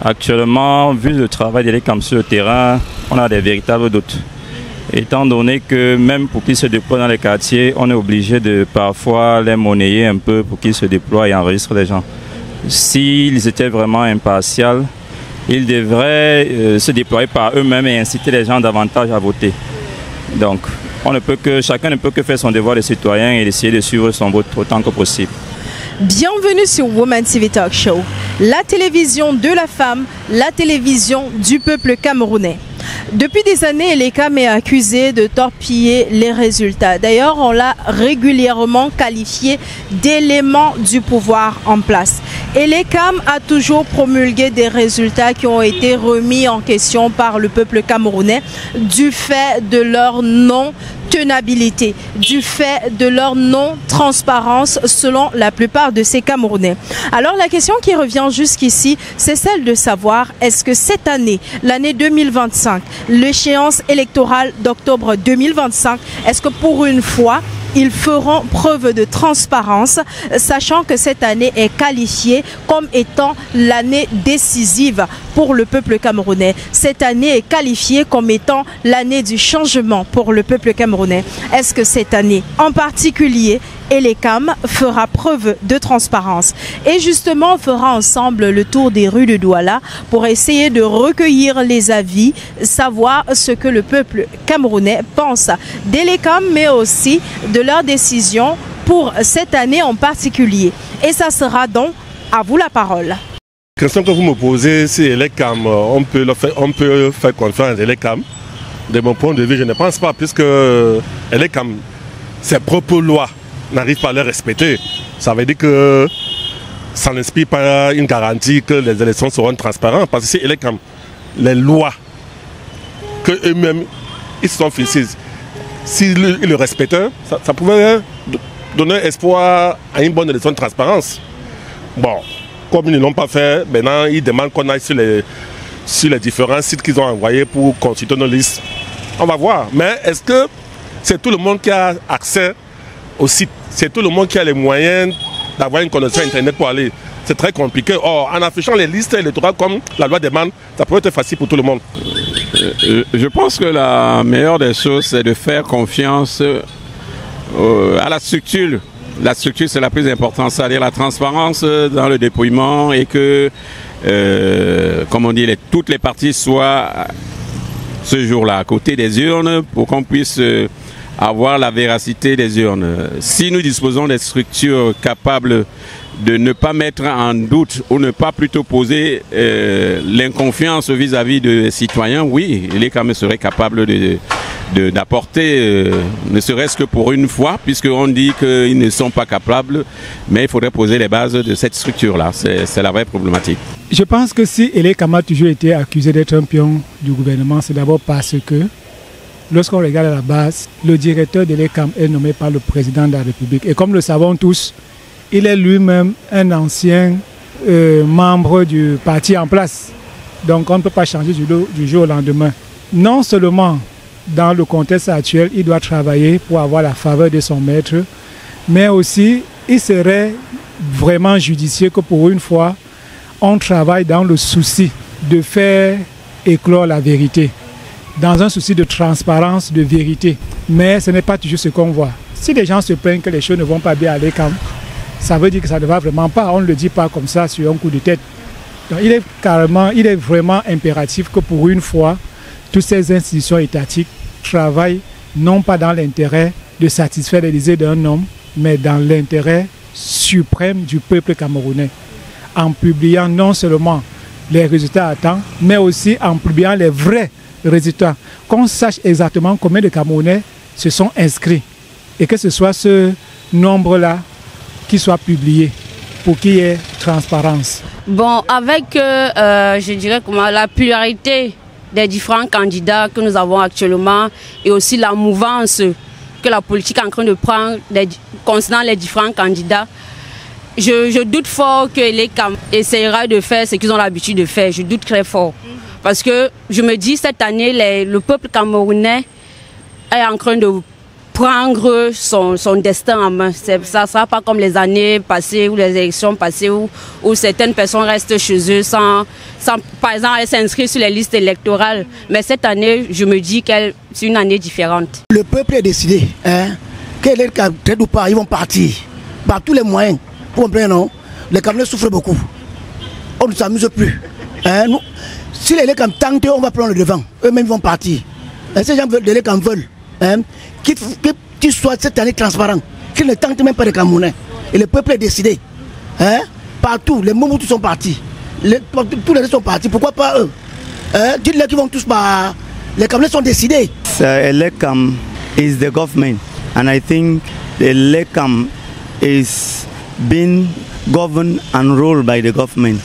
Actuellement, vu le travail des LECAM sur le terrain, on a des véritables doutes. Étant donné que même pour qu'ils se déploient dans les quartiers, on est obligé de parfois les monnayer un peu pour qu'ils se déploient et enregistrent les gens. S'ils étaient vraiment impartials, ils devraient se déployer par eux-mêmes et inciter les gens davantage à voter. Donc, chacun ne peut que faire son devoir de citoyen et essayer de suivre son vote autant que possible. Bienvenue sur Woman TV Talk Show, la télévision de la femme, la télévision du peuple camerounais. Depuis des années, l'ECAM est accusé de torpiller les résultats. D'ailleurs, on l'a régulièrement qualifié d'élément du pouvoir en place. Et l'ECAM a toujours promulgué des résultats qui ont été remis en question par le peuple camerounais du fait de leur non-tenabilité, du fait de leur non-transparence selon la plupart de ces Camerounais. Alors la question qui revient jusqu'ici, c'est celle de savoir est-ce que cette année, l'année 2025, l'échéance électorale d'octobre 2025, est-ce que pour une fois, ils feront preuve de transparence, sachant que cette année est qualifiée comme étant l'année décisive pour le peuple camerounais. Cette année est qualifiée comme étant l'année du changement pour le peuple camerounais. Est-ce que cette année en particulier, l'ECAM fera preuve de transparence? Et justement, on fera ensemble le tour des rues de Douala pour essayer de recueillir les avis, savoir ce que le peuple camerounais pense de l'ECAM, mais aussi de leurs décisions pour cette année en particulier. Et ça sera donc à vous la parole. La question que vous me posez, c'est l'ECAM, on peut faire confiance à l'ECAM. De mon point de vue, je ne pense pas, puisque l'ECAM, ses propres lois n'arrive pas à les respecter. Ça veut dire que ça n'inspire pas une garantie que les élections seront transparentes. Parce que les lois que eux-mêmes ils se sont fixés, s'ils le respectaient, ça pouvait donner espoir à une bonne élection de transparence. Bon, comme ils ne l'ont pas fait, maintenant ils demandent qu'on aille sur les différents sites qu'ils ont envoyés pour consulter nos listes. On va voir. Mais est-ce que c'est tout le monde qui a accès au site? C'est tout le monde qui a les moyens d'avoir une connexion Internet pour aller. C'est très compliqué. Or, en affichant les listes électorales comme la loi demande, ça peut être facile pour tout le monde. Je pense que la meilleure des choses, c'est de faire confiance à la structure. La structure, c'est la plus importante, c'est-à-dire la transparence dans le dépouillement et que, comme on dit, toutes les parties soient ce jour-là à côté des urnes pour qu'on puisse avoir la véracité des urnes. Si nous disposons des structures capables de ne pas mettre en doute ou ne pas plutôt poser l'inconfiance vis-à-vis des citoyens, oui, l'ECAM serait capable d'apporter, ne serait-ce que pour une fois, puisqu'on dit qu'ils ne sont pas capables, mais il faudrait poser les bases de cette structure-là. C'est la vraie problématique. Je pense que si l'ECAM a toujours été accusé d'être un pion du gouvernement, c'est d'abord parce que lorsqu'on regarde à la base, le directeur de l'ECAM est nommé par le président de la République. Et comme le savons tous, il est lui-même un ancien membre du parti en place. Donc on ne peut pas changer du jour au lendemain. Non seulement dans le contexte actuel, il doit travailler pour avoir la faveur de son maître, mais aussi il serait vraiment judicieux que pour une fois, on travaille dans le souci de faire éclore la vérité, dans un souci de transparence, de vérité. Mais ce n'est pas toujours ce qu'on voit. Si les gens se plaignent que les choses ne vont pas bien à l'ECAM, ça veut dire que ça ne va vraiment pas. On ne le dit pas comme ça sur un coup de tête. Donc il est vraiment impératif que pour une fois, toutes ces institutions étatiques travaillent non pas dans l'intérêt de satisfaire les désirs d'un homme, mais dans l'intérêt suprême du peuple camerounais, en publiant non seulement les résultats à temps, mais aussi en publiant les vrais résultats, qu'on sache exactement combien de Camerounais se sont inscrits et que ce soit ce nombre-là qui soit publié pour qu'il y ait transparence. Bon, avec, je dirais comment, la pluralité des différents candidats que nous avons actuellement et aussi la mouvance que la politique est en train de prendre concernant les différents candidats, je doute fort que l'ECAM essaiera de faire ce qu'ils ont l'habitude de faire. Je doute très fort. Parce que je me dis, cette année, le peuple camerounais est en train de prendre son destin en main. Ça ne sera pas comme les années passées ou les élections passées où certaines personnes restent chez eux sans par exemple, s'inscrire sur les listes électorales. Mais cette année, je me dis que c'est une année différente. Le peuple est décidé. Que les Camerounais ou pas, ils vont partir par tous les moyens. Pour comprendre, non? Les Camerounais souffrent beaucoup. On ne s'amuse plus. Si les Camerounais tentent, on va prendre le devant. Eux-mêmes vont partir. Ces gens veulent, les Camerounais veulent. Qu'ils soient cette année transparents. Qu'ils ne tentent même pas les Camerounais. Et le peuple est décidé. Partout, les Mobutu sont partis. Tous les autres sont partis. Pourquoi pas eux? Dites-leur qu'ils vont tous par... Les Camerounais sont décidés. Elekam is the government. And I think the Elekam is being governed and ruled by the government.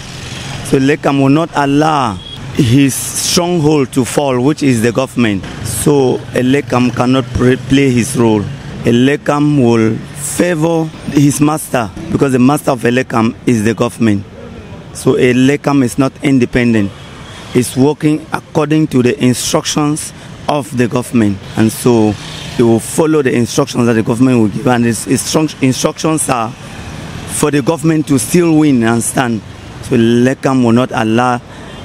So Elekam will not allow his stronghold to fall, which is the government. So Elekam cannot play his role. Elekam will favor his master because the master of Elekam is the government. So Elekam is not independent. It's working according to the instructions of the government. And so he will follow the instructions that the government will give. And his instructions are for the government to still win and stand. So Elekam will not allow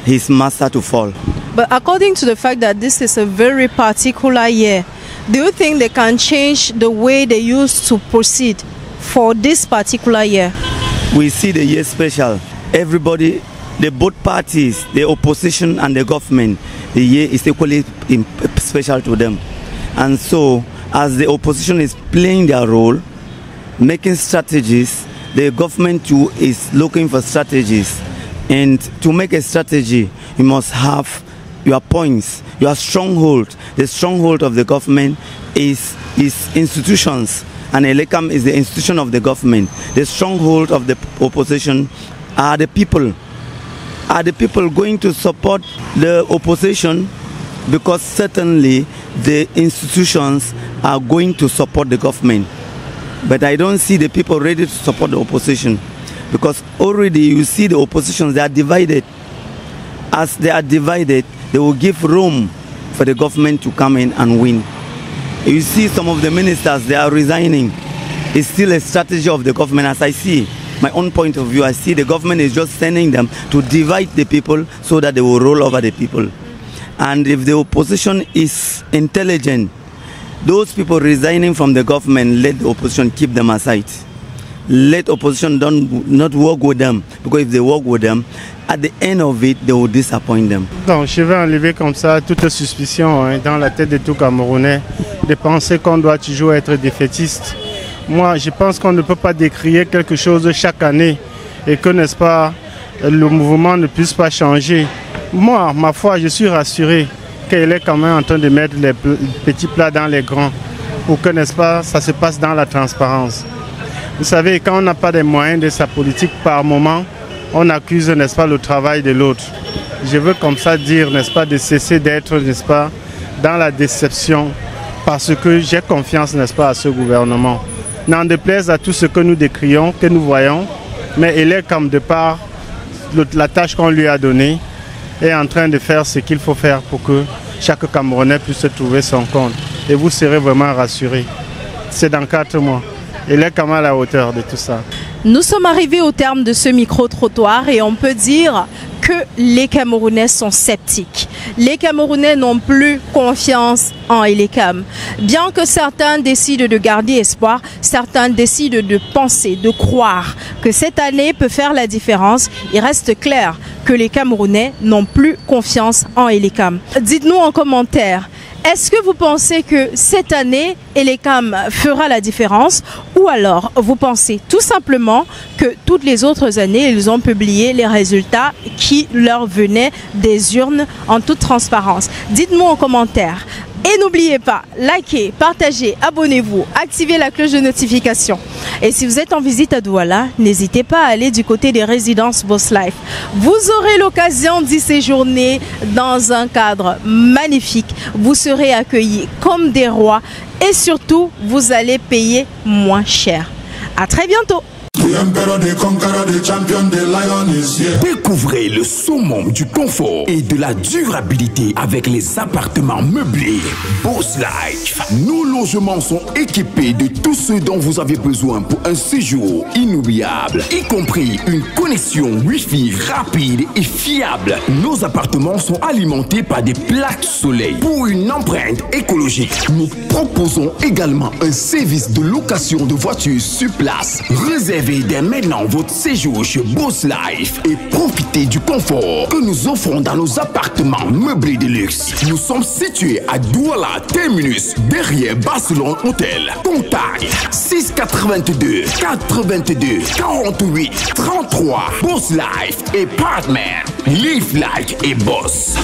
his master to fall. But according to the fact that this is a very particular year, do you think they can change the way they used to proceed for this particular year? We see the year special. Everybody, both parties, the opposition and the government, the year is equally special to them. And so, as the opposition is playing their role, making strategies, the government too is looking for strategies. And to make a strategy, you must have your points, your stronghold. The stronghold of the government is institutions, and Elekam is the institution of the government. The stronghold of the opposition are the people. Are the people going to support the opposition? Because certainly the institutions are going to support the government. But I don't see the people ready to support the opposition. Because already you see the oppositions, they are divided. As they are divided, they will give room for the government to come in and win. You see some of the ministers, they are resigning. It's still a strategy of the government. As I see, my own point of view, I see the government is just sending them to divide the people so that they will roll over the people. And if the opposition is intelligent, those people resigning from the government, let the opposition keep them aside. Let opposition not work with them, because if they work with them, at the end of it, they will disappoint them. Donc, je vais enlever comme ça toute suspicion dans la tête de tout Camerounais de penser qu'on doit toujours être défaitiste. Moi, je pense qu'on ne peut pas décrier quelque chose chaque année et que, n'est-ce pas, le mouvement ne puisse pas changer. Moi, ma foi, je suis rassuré qu'elle est quand même en train de mettre les petits plats dans les grands pour que, n'est-ce pas, ça se passe dans la transparence. Vous savez, quand on n'a pas les moyens de sa politique par moment, on accuse, n'est-ce pas, le travail de l'autre. Je veux comme ça dire, n'est-ce pas, de cesser d'être, n'est-ce pas, dans la déception parce que j'ai confiance, n'est-ce pas, à ce gouvernement. N'en déplaise à tout ce que nous décrions, que nous voyons, mais il est comme de par la tâche qu'on lui a donnée, est en train de faire ce qu'il faut faire pour que chaque Camerounais puisse trouver son compte. Et vous serez vraiment rassurés. C'est dans 4 mois. Il est quand même à la hauteur de tout ça. Nous sommes arrivés au terme de ce micro-trottoir et on peut dire que les Camerounais sont sceptiques. Les Camerounais n'ont plus confiance en Elekam. Bien que certains décident de garder espoir, certains décident de penser, de croire que cette année peut faire la différence, il reste clair que les Camerounais n'ont plus confiance en Elekam. Dites-nous en commentaire. Est-ce que vous pensez que cette année, Elekam fera la différence ou alors vous pensez tout simplement que toutes les autres années, ils ont publié les résultats qui leur venaient des urnes en toute transparence? Dites-nous en commentaire. Et n'oubliez pas, likez, partagez, abonnez-vous, activez la cloche de notification. Et si vous êtes en visite à Douala, n'hésitez pas à aller du côté des résidences Boss Life. Vous aurez l'occasion d'y séjourner dans un cadre magnifique. Vous serez accueillis comme des rois et surtout, vous allez payer moins cher. À très bientôt. Découvrez le summum du confort et de la durabilité avec les appartements meublés Boss Life. Nos logements sont équipés de tout ce dont vous avez besoin pour un séjour inoubliable, y compris une connexion Wi-Fi rapide et fiable. Nos appartements sont alimentés par des plaques soleil. Pour une empreinte écologique, nous proposons également un service de location de voitures sur place. Réservez dès maintenant votre séjour chez Boss Life et profitez du confort que nous offrons dans nos appartements meublés de luxe. Nous sommes situés à Douala Terminus, derrière Barcelone Hotel. Contact 682 82 48 33. Boss Life et Partner. Live like a boss.